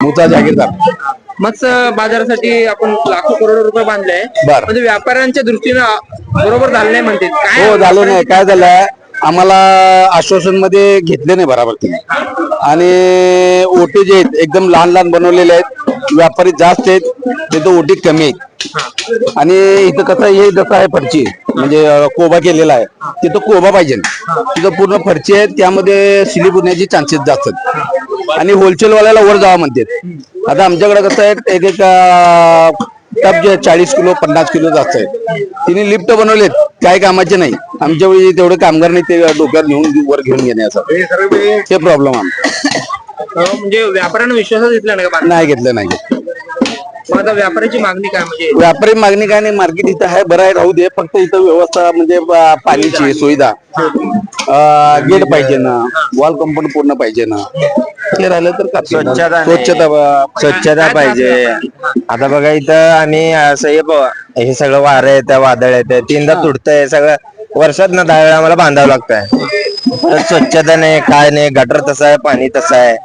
मुता जागीरदार. मत्स्य बाजारासाठी आपण लाखो करोडो रुपये बांधले, बर. म्हणजे व्यापाऱ्यांच्या दृष्टीनं बरोबर झालं नाही म्हणते. काय हो, झालं नाही. व्यापाऱ्यांची काय झालंय, आम्हाला आश्वासन मध्ये घेतले नाही बराबर तुम्ही. आणि ओटी जे आहेत एकदम लहान लहान बनवलेले आहेत. व्यापारी जास्त आहेत, तिथं ओटी कमी आहेत. आणि इथं कसं हे जसं आहे फरची, म्हणजे कोबा केलेला आहे, तिथं कोबा पाहिजे. तिथं पूर्ण फरची आहे, त्यामध्ये स्लिप होण्याची चान्सेस जास्त आहेत. आणि होलसेल वाल्याला वर जावं म्हणतात. आता आमच्याकडे कसं आहे, एक एक टप जे 40 किलो 50 किलो जास्त आहे. तिने लिफ्ट बनवलेत, काही कामाचे नाही. आमच्या वेळी तेवढे कामगार नाही ते डोक्यावर घेऊन वर घेऊन घेण्याचा ते प्रॉब्लेम आमचा. म्हणजे व्यापाऱ्यांना विश्वासात घेतला नाही का? नाही घेतलं, नाही घेतलं. मग आता व्यापाऱ्याची मागणी काय म्हणजे? व्यापारी मागणी काय नाही, मार्केट इथं आहे, बरं आहे, राहू दे. फक्त इथं व्यवस्था म्हणजे पाणीची सुविधा, गेट पाहिजे ना, वॉल कंपाऊंड पूर्ण पाहिजे ना, ते राहिलं तर स्वच्छता पाहिजे. आता बघा इथं आम्ही असं हे सगळं वारं येतं, वादळ येतं, तीनदा तुटतंय सगळं. वर्षात ना 10 वेळा आम्हाला बांधावं लागतंय. परत स्वच्छता नाही, काय नाही, गटर तसं आहे, पाणी तसं आहे.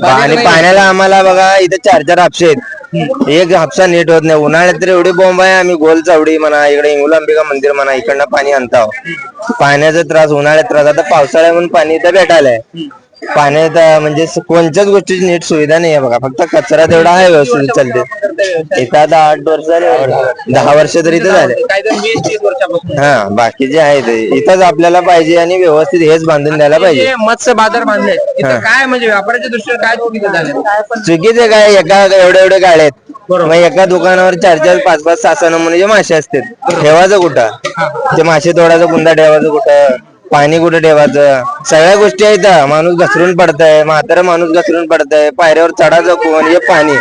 आणि पाण्याला आम्हाला बघा इथे 4-4 हापसे आहेत. एक हापसा नीट होत नाही. उन्हाळ्यात तर एवढी बोंब आहे. आम्ही गोल चावडी म्हणा, इकडे इंगुलांबिका मंदिर म्हणा, इकडनं पाणी आणतो. पाण्याचा त्रास, उन्हाळ्यात त्रास. आता पावसाळ्यात म्हणून पाणी इथं भेटायलंय. पाण्यात म्हणजे कोणत्याच गोष्टीची नीट सुविधा नाही आहे बघा. फक्त कचरा तेवढा आहे, व्यवस्थित चालते. इथं आता 8 वर्ष झाले, 10 वर्ष तरी इथं झाले. 20-30 वर्षापासून. हा, बाकीचे आहेत इथंच आपल्याला पाहिजे आणि व्यवस्थित हेच बांधून द्यायला पाहिजे. मत्स्य बाजार बांधले इथं काय म्हणजे व्यापाऱ्याच्या दृष्टीने काय चुकीचं झालं? चुकीचे काय, एवढे गाड्या आहेत. मग एका दुकानावर 4-4, 5-5, 6-6 नमुन्याचे मासे असतात. ठेवायचं कुठं? ते मासे तोडायचं कुंडा ठेवायचं कुठं? पाणी कुठे ठेवायचं? सगळ्या गोष्टी आहेत. माणूस घसरून पडतंय, म्हातारा माणूस घसरून पडतंय, पायऱ्यावर चढायचं कोण, हे पाणी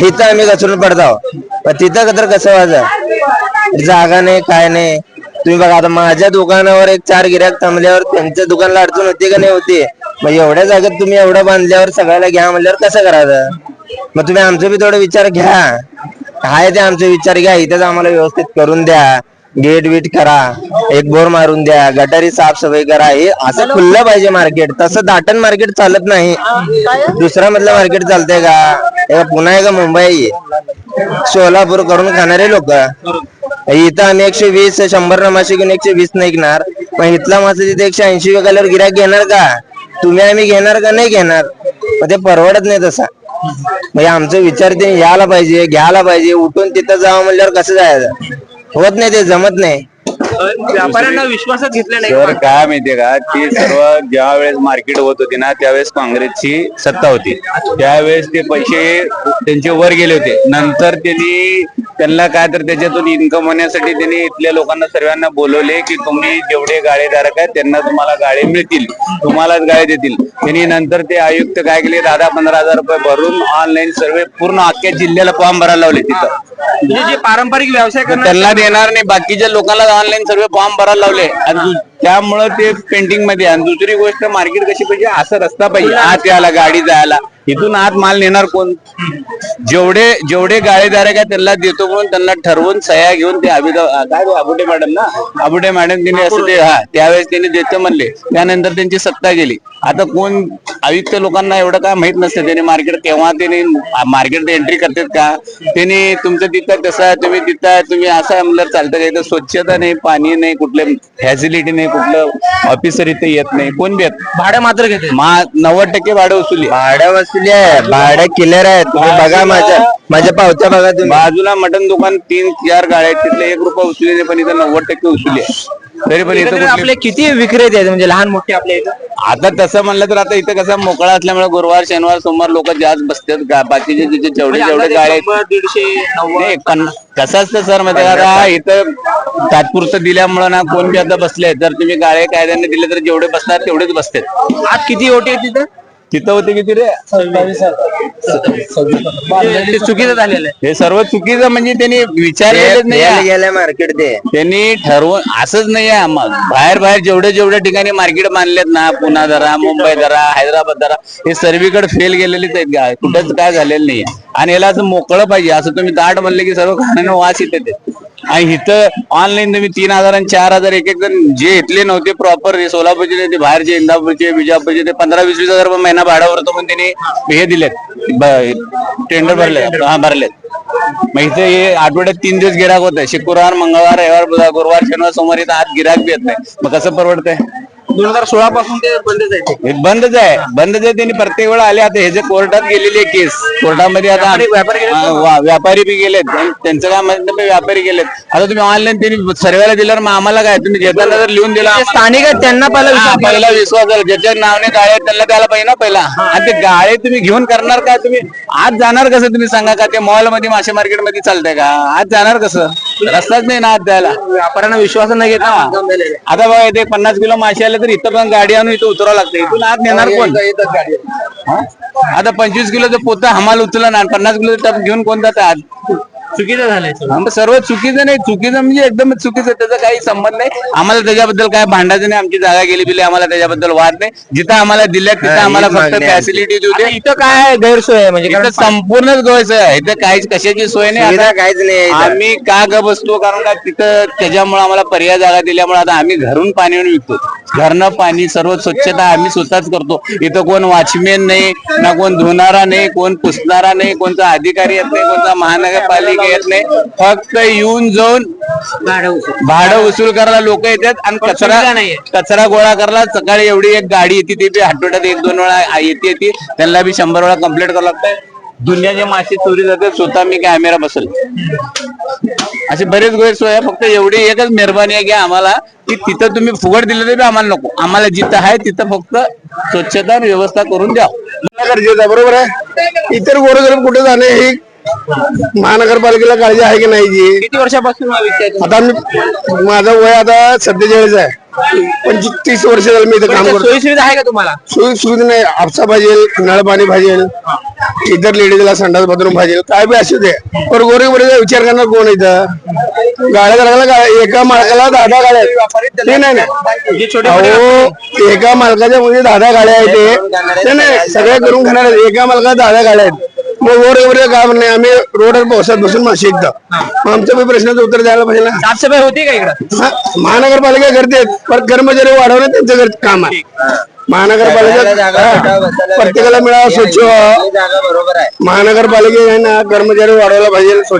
इथं आम्ही घसरून पडतो. पण तिथं तर कसं व्हायचं? जागा नाही, काय नाही. तुम्ही बघा आता माझ्या दुकानावर 4 गिऱ्हाईक थांबल्यावर त्यांच्या दुकानाला अडचण होती का नाही होती? मग एवढ्या जागेत तुम्ही एवढं बांधल्यावर सगळ्याला घ्या म्हणल्यावर कसं करायचं? मग तुम्ही आमचा बी थोडा विचार घ्या. आहे ते आमचे विचार घ्या. इथंच आम्हाला व्यवस्थित करून द्या. गेट वीट करा, एक बोर मारून द्या, गटारी साफसफाई करा. हे असं खुल्लं पाहिजे मार्केट. तसं दाटण मार्केट चालत नाही. दुसरा मधलं मार्केट चालतंय का? पुन्हा आहे का मुंबई, सोलापूर करून खाणारे लोक. इथं आम्ही 120, 100 मासे घेऊन 120 नाही घेणार. पण इथला मासा तिथे 180 विकायला गिऱ्हाईक घेणार का? तुम्ही आम्ही घेणार का नाही घेणार? मग ते परवडत नाही तसा. म्हणजे आमचा विचार ते यायला पाहिजे, घ्यायला पाहिजे. उठून तिथं जावं म्हणल्यावर कसं जायचं? होत नाही, ते जमत नाही. व्यापाऱ्यांना विश्वासात घेतलं नाही सर काय माहितीये का, ती सर्व ज्या वेळेस मार्केट होत होती ना, त्यावेळेस काँग्रेसची सत्ता होती. त्यावेळेस ते पैसे त्यांचे वर गेले होते. नंतर त्यांना काय तर त्याच्यातून इन्कम होण्यासाठी त्यांनी इथल्या लोकांना सर्वांना बोलवले की तुम्ही जेवढे गाळेधारक आहेत त्यांना तुम्हाला गाळे मिळतील, तुम्हालाच गाळे देतील. त्यांनी नंतर ते आयुक्त काय केले, 10-15 हजार रुपये भरून ऑनलाईन सर्वे पूर्ण अख्ख्या जिल्ह्याला फॉर्म भरायला लावले. तिथं म्हणजे जे पारंपरिक व्यवसाय त्यांना देणार नाही, बाकीच्या लोकांना ऑनलाईन सर्व फॉर्म भरायला लावले. आणि त्यामुळं ते पेंटिंग मध्ये. आणि दुसरी गोष्ट, मार्केट कशी पाहिजे, असा रस्ता पाहिजे आत यायला, गाडी जायला. इथून आत माल नेणार कोण? जेवढे गाळेधारक आहेत त्यांना देतो म्हणून त्यांना ठरवून सह्या घेऊन ते आबुटे मॅडम ना, आबुटे मॅडम त्यांनी असं ते त्यावेळेस त्यांनी देतो म्हणले. त्यानंतर त्यांची सत्ता गेली. आता कोण आयुक्त लोकांना एवढं काय माहित नसतं. त्यांनी मार्केट केव्हा त्यांनी मार्केट एंट्री करतात का? त्यांनी तुमचं तिथं कसं आहे, तुम्ही तिथं आहे, तुम्ही असं आहे म्हणलं चालतं का? इथं स्वच्छता नाही, पाणी नाही, कुठले फॅसिलिटी नाही, कुठलं ऑफिसर इथे येत नाही, कोण बी येत. भाडं मात्र घेते. 90% भाडं वसुली. भाडं वसुली आहे, भाडं क्लिअर आहे. तुम्ही बघा माझ्या पावत्या बघा तुम्ही. बाजूला मटन दुकान 3-4 गाड्या आहेत, तिथले 1 रुपया वसुली नाही, पण इथं 90% वसुली आहे. तरी पण इथं आपले किती विक्रेते आहेत म्हणजे लहान मोठे आपल्या इथं? आता तसं म्हणलं तर आता इथं कसं मोकळा असल्यामुळे गुरुवार, शनिवार, सोमवार लोक जास्त बसतात का. बाकीचे जेवढे गाळे 100-150 कसं असतं सर, म्हणजे आता इथं तात्पुरतं दिल्यामुळं ना कोण बी आता बसले. जर तुम्ही गाळे कायद्याने दिले तर जेवढे बसतात तेवढेच बसतात. आज किती ओटी आहे तिथं? तिथं होते किती रे? चुकीचं झालेलं आहे हे सर्व चुकीचं. म्हणजे त्यांनी विचारलेलंच नाही. गेल्या मार्केट ते त्यांनी ठरवून असंच नाही आहे. बाहेर जेवढे ठिकाणी मार्केट बांधलेत ना, पुणा धरा, मुंबई धरा, हैदराबाद धरा, हे सर्वीकडे फेल गेलेलेच आहेत. कुठंच काय झालेलं नाही. आणि याला असं मोकळं पाहिजे. असं तुम्ही दाट म्हणले की सर्व खाण्यानं वास येते. आणि इथं ऑनलाईन तुम्ही 3,000 आणि 4,000 एक जण जे इथले नव्हते प्रॉपर सोलापूरचे ते बाहेरचे इंदापूरचे बिजापूरचे ते 15-20 हजार रुपये महिना भाडा भरतो पण त्यांनी हे दिलेत टेंडर भरलेत भरलेत. मग इथे हे आठवड्यात 3 दिवस गिराक होत आहे. शुक्रवार, मंगळवार, रविवार, बुधवार, गुरुवार, शनिवार, सोमवार इथं आत गिराक बी येत नाही. मग कसं परवडतंय? 2016 पासून ते बंदच आहे ते. हे बंदच आहे त्यांनी प्रत्येक वेळा आले. आता हे जे कोर्टात गेलेली आहे केस कोर्टामध्ये आता व्यापारी बी गेलेत त्यांचं काय म्हणतं व्यापारी गेलेत. आता तुम्ही ऑनलाईन त्यांनी सर्वेला दिल्यावर मग आम्हाला काय तुम्ही घेताना जर लिहून दिला स्थानिक आहेत त्यांना पहिला विश्वास आहे. ज्याच्या नावाने गाळे आहेत त्यांना द्यायला पाहिजे ना पहिला. आणि ते गाळे तुम्ही घेऊन करणार काय? तुम्ही आज जाणार कसं तुम्ही सांगा? का ते मॉल मध्ये मासे मार्केट मध्ये चालतंय का? आज जाणार कसं? रस्ताच नाही ना आज द्यायला. व्यापाऱ्यांना विश्वास नाही घेत. आता बघा इथे 50 किलो मासे आले तर इथं पण गाडी आणून इथं उतरावं लागतं. इथून आत नेणार कोण? आता 25 किलोचं पोतं हमाल उचललं ना 50 किलोचं टप घेऊन कोण जातं आज? चुकीचं झालंय सगळं. सर्व चुकीचं नाही. चुकीचं म्हणजे एकदम चुकीचं. त्याचा काही संबंध नाही. आम्हाला त्याच्याबद्दल काय भांडायचं नाही. आमची जागा गेली बिली आम्हाला त्याच्याबद्दल वाद नाही. जिथं आम्हाला दिल्या तिथं आम्हाला फक्त फॅसिलिटी देऊ दे. इथं काय गैरसोय आहे म्हणजे इथं संपूर्णच गोयचं आहे. इथं काहीच कशाची सोय नाही. सुविधा आता काहीच नाही इथं. आम्ही का ग बसतो? कारण का तिथं त्याच्यामुळे आम्हाला पर्याय जागा दिल्यामुळे आता आम्ही घरून पाणी आणून विकतो. घरनं पाणी सर्व स्वच्छता आम्ही स्वतःच करतो. इथं कोण वॉचमॅन नाही ना कोण धुणारा नाही कोण पुसणारा नाही कोणता अधिकारी येत नाही कोणता महानगरपालिका येत नाही. फक्त येऊन जाऊन भाडं वसूल करायला लोक येतात आणि कचरा गोळा करायला सकाळी एवढी एक गाडी येते ती बी आठवड्यात 1-2 वेळा येते त्यांना बी 100 वेळा कंप्लीट करावं लागतंय. दुनियाचे मासे चोरी जाते स्वतः मी कॅमेरा बसल असे बरेच गैरसोय आहे. फक्त एवढी एकच मेहरबानी आहे की आम्हाला की तिथं तुम्ही फुकट दिलं तरी आम्हाला नको. आम्हाला जिथं आहे तिथं फक्त स्वच्छता व्यवस्था करून द्या. गरजेचं आहे. बरोबर आहे. इतर गोरगरीब कुठे जाणे ही महानगरपालिकेला काळजी आहे की नाही जी? किती वर्षापासून हा विषय आहे? आता माझं वय आता 47 आहे. 25-30 वर्ष झालं मी इथं काम करतो. सोयी सुविधा आहे का तुम्हाला? सोयी सुविधा नाही. आपसा भाजेल नळ पाणी भाजेल इतर लेडीजला संडास बाथरूम भाजेल काय बी असू दे. पण गोरगरीबाचा विचार करणार कोण इथं? गाड्या करायला एका मालकाला 10 गाड्या आहेत. ते नाही जे छोटे अहो एका मालकाच्या मध्ये 10 गाड्या आहेत. ते नाही सगळ्या करून खाणार आहेत. एका मालकाला 10 गाड्या आहेत. मग गोरगरीबाचं काम नाही. आम्ही रोडवर पावसात बसून मासे एकदा आमचं बी प्रश्नाचं उत्तर द्यायला पाहिजे ना. साफसफाई होती का इकडं? महानगरपालिका करते पण कर्मचारी वाढवणं त्यांचं काम आहे. महानगरपालिका प्रत्येकाला मिळावं स्वच्छ जागा बरोबर आहे. महानगरपालिकेने कर्मचारी वाढवायला पाहिजे स्वच्छ